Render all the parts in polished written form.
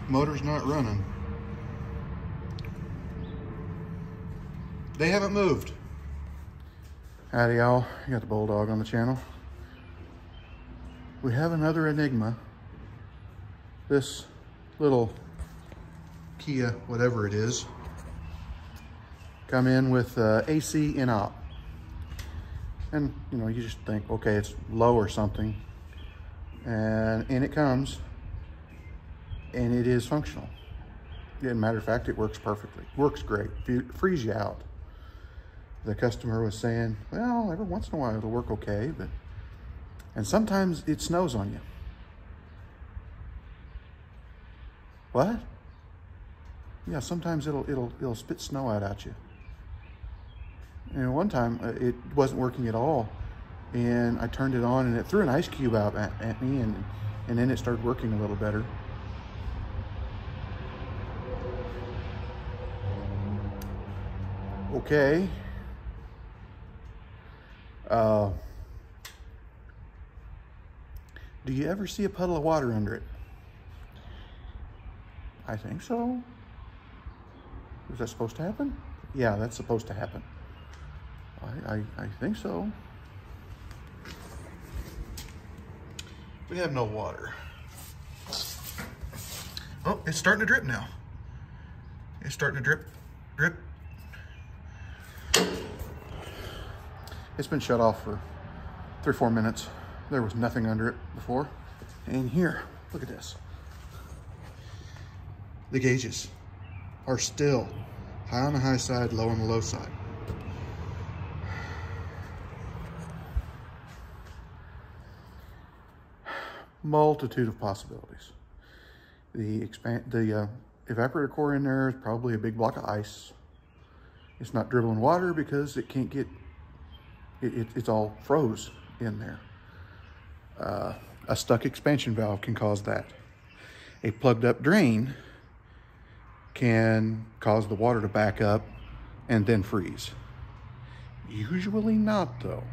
Motor's not running. They haven't moved. Howdy y'all, you got the Bulldog on the channel. We have another enigma. This little Kia, whatever it is, come in with AC in op. And you know, you just think, okay, it's low or something. And in it comes, and it is functional. As a matter of fact, it works perfectly. Works great. It frees you out. The customer was saying, well, every once in a while it'll work okay, and sometimes it snows on you. What? Yeah, sometimes it'll spit snow out at you. And one time it wasn't working at all, and I turned it on and it threw an ice cube out at me, and then it started working a little better. Okay. Do you ever see a puddle of water under it? I think so. Is that supposed to happen? Yeah, that's supposed to happen. I think so. We have no water. Oh, it's starting to drip now. It's starting to drip, drip. It's been shut off for 3 or 4 minutes. There was nothing under it before. And here, look at this. The gauges are still high on the high side, low on the low side. Multitude of possibilities. The evaporator core in there is probably a big block of ice. It's not dribbling water because it can't get, it's all froze in there. A stuck expansion valve can cause that. A plugged up drain can cause the water to back up and then freeze. Usually not though.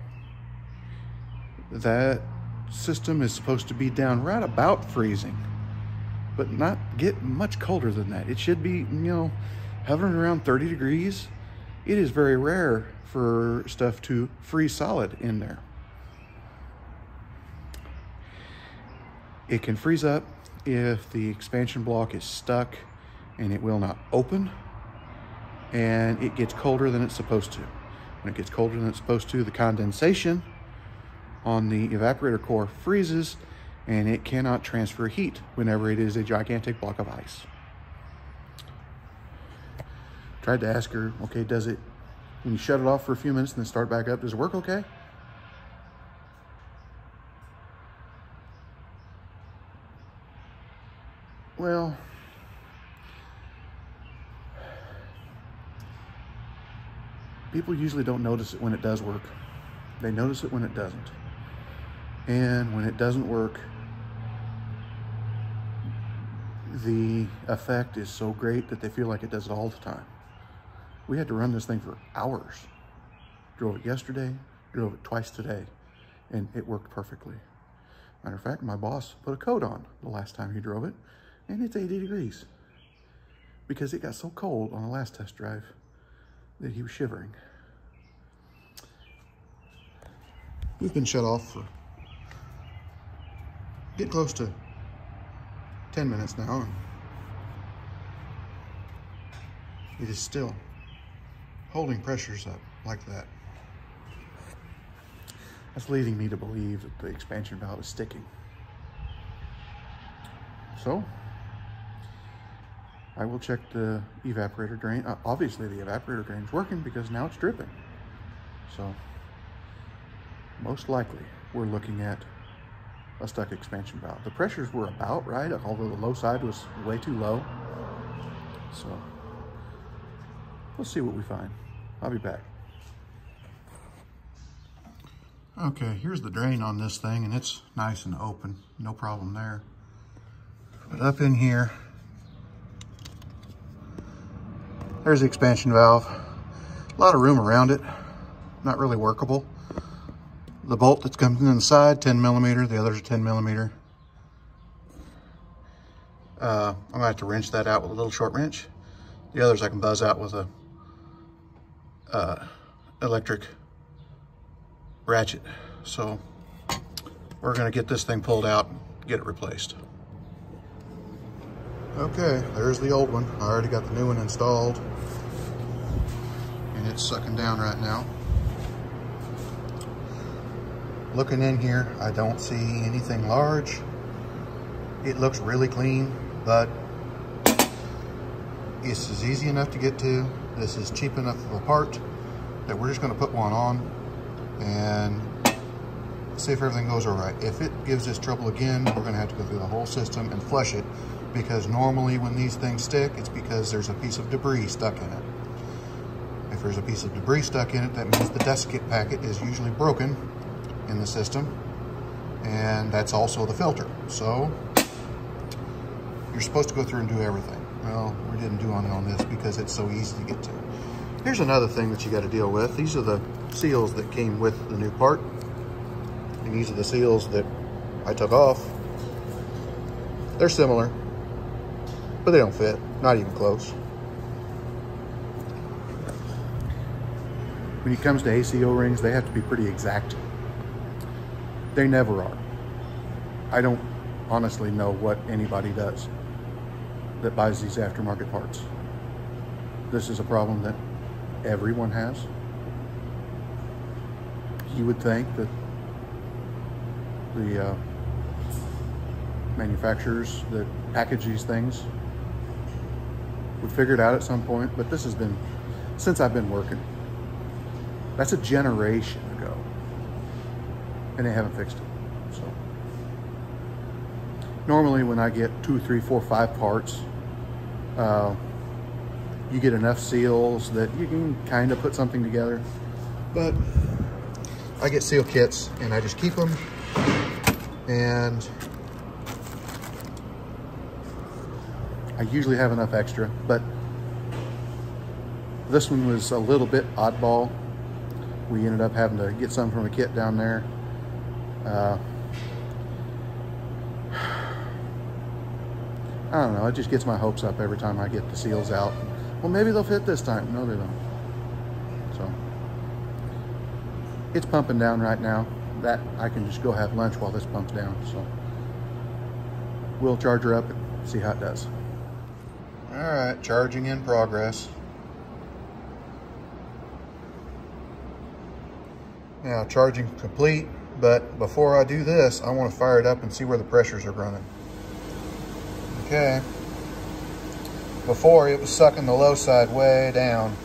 That system is supposed to be down right about freezing, but not get much colder than that. It should be, you know, hovering around 30 degrees. It is very rare for stuff to freeze solid in there. It can freeze up if the expansion block is stuck and it will not open, and it gets colder than it's supposed to. When it gets colder than it's supposed to, the condensation on the evaporator core freezes and it cannot transfer heat whenever it is a gigantic block of ice. Tried to ask her, okay, does it, when you shut it off for a few minutes and then start back up, does it work okay? Well, people usually don't notice it when it does work. They notice it when it doesn't. And when it doesn't work, the effect is so great that they feel like it does it all the time. We had to run this thing for hours. Drove it yesterday, drove it twice today, and it worked perfectly. Matter of fact, my boss put a coat on the last time he drove it, and it's 80 degrees because it got so cold on the last test drive that he was shivering. We've been shut off for get close to 10 minutes now, and it is still holding pressures up like that. That's leading me to believe that the expansion valve is sticking. So I will check the evaporator drain. Obviously the evaporator drain is working because now it's dripping. So most likely we're looking at a stuck expansion valve. The pressures were about right, although the low side was way too low. So we'll see what we find. I'll be back. Okay, here's the drain on this thing, and it's nice and open. No problem there. But up in here, there's the expansion valve. A lot of room around it. Not really workable. The bolt that's coming in the side, 10 millimeter. The others are 10 millimeter. I'm gonna have to wrench that out with a little short wrench. The others I can buzz out with a electric ratchet. So we're gonna get this thing pulled out and get it replaced. Okay, there's the old one. I already got the new one installed and it's sucking down right now. Looking in here, I don't see anything large. It looks really clean, but this is easy enough to get to. This is cheap enough of a part that we're just gonna put one on and see if everything goes all right. If it gives us trouble again, we're gonna have to go through the whole system and flush it, because normally when these things stick, it's because there's a piece of debris stuck in it. If there's a piece of debris stuck in it, that means the desiccant packet is usually broken in the system, and that's also the filter. So you're supposed to go through and do everything. Well, we didn't do it on this because it's so easy to get to. Here's another thing that you got to deal with. These are the seals that came with the new part, and these are the seals that I took off. They're similar, but they don't fit, not even close. When it comes to AC O-rings, they have to be pretty exact. They never are. I don't honestly know what anybody does that buys these aftermarket parts. This is a problem that everyone has. You would think that the manufacturers that package these things would figure it out at some point, but this has been, since I've been working, that's a generation ago, and they haven't fixed it. So normally when I get 2, 3, 4, 5 parts, you get enough seals that you can kind of put something together. But I get seal kits and I just keep them, and I usually have enough extra, but this one was a little bit oddball. We ended up having to get some from a kit down there. I don't know, it just gets my hopes up every time I get the seals out. Well, maybe they'll fit this time. No, they don't. So it's pumping down right now. That I can just go have lunch while this pumps down. So we'll charge her up and see how it does. All right, charging in progress. Now charging complete, but before I do this, I want to fire it up and see where the pressures are running. Okay. Before it was sucking the low side way down.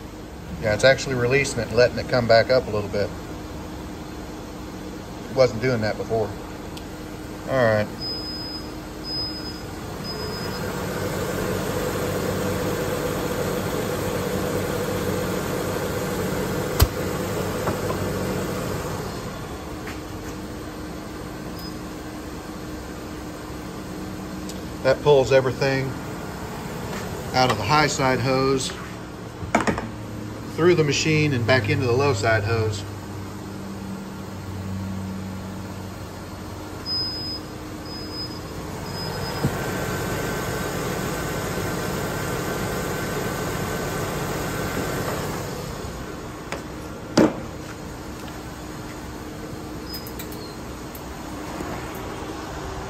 Yeah, it's actually releasing it and letting it come back up a little bit. It wasn't doing that before. All right. That pulls everything out of the high side hose, through the machine and back into the low side hose.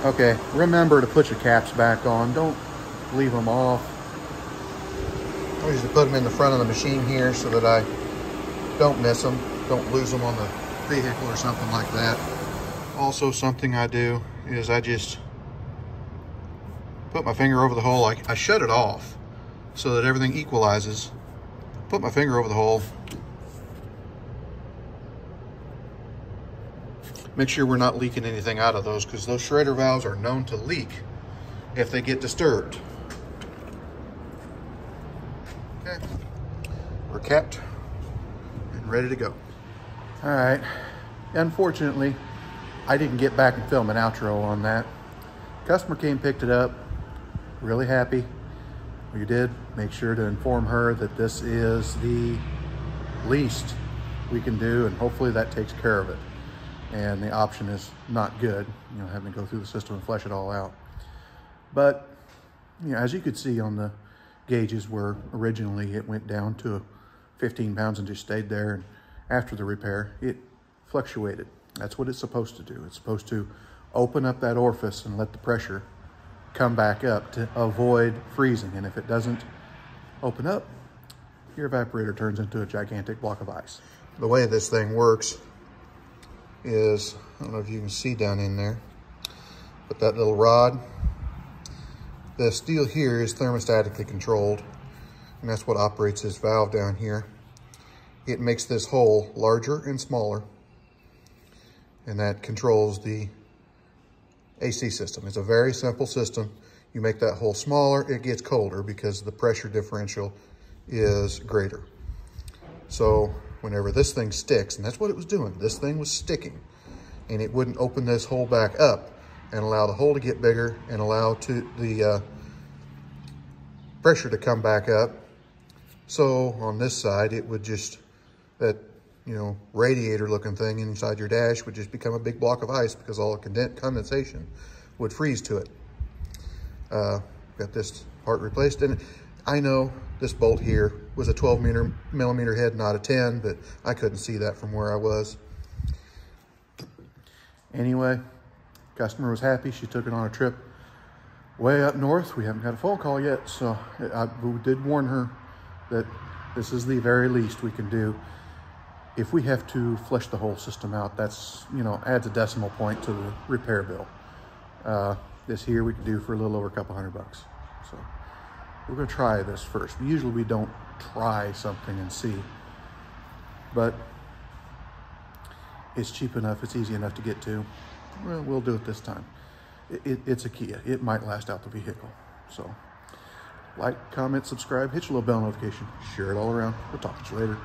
Okay, remember to put your caps back on. Don't leave them off. I usually put them in the front of the machine here so that I don't miss them, don't lose them on the vehicle or something like that. Also, something I do is I just put my finger over the hole. I shut it off so that everything equalizes. Put my finger over the hole. Make sure we're not leaking anything out of those, because those Schrader valves are known to leak if they get disturbed. Okay, we're capped and ready to go. All right, unfortunately, I didn't get back and film an outro on that. Customer came, picked it up, really happy. We did make sure to inform her that this is the least we can do, and hopefully that takes care of it. And the option is not good, you know, having to go through the system and flush it all out. But Yeah, as you could see on the gauges where originally it went down to 15 pounds and just stayed there, and after the repair, it fluctuated. That's what it's supposed to do. It's supposed to open up that orifice and let the pressure come back up to avoid freezing. And if it doesn't open up, your evaporator turns into a gigantic block of ice. The way this thing works is, I don't know if you can see down in there, but that little rod, the steel here is thermostatically controlled, and that's what operates this valve down here. It makes this hole larger and smaller, and that controls the AC system. It's a very simple system. You make that hole smaller, it gets colder because the pressure differential is greater. So whenever this thing sticks, and that's what it was doing, this thing was sticking, and it wouldn't open this hole back up and allow the hole to get bigger and allow the pressure to come back up. So on this side, it would just, that, you know, radiator looking thing inside your dash would just become a big block of ice because all the condensation would freeze to it. Got this part replaced, and I know this bolt here was a 12 millimeter head, not a 10, but I couldn't see that from where I was. Anyway, customer was happy. She took it on a trip way up north. We haven't got a phone call yet, so we did warn her that this is the very least we can do. If we have to flush the whole system out, that's, you know, adds a decimal point to the repair bill. This here we could do for a little over a couple $100. So we're gonna try this first. Usually we don't try something and see, but it's cheap enough, it's easy enough to get to. Well, we'll do it this time. It's a Kia. It might last out the vehicle. So like, comment, subscribe, hit your little bell notification, share it all around. We'll talk to you later.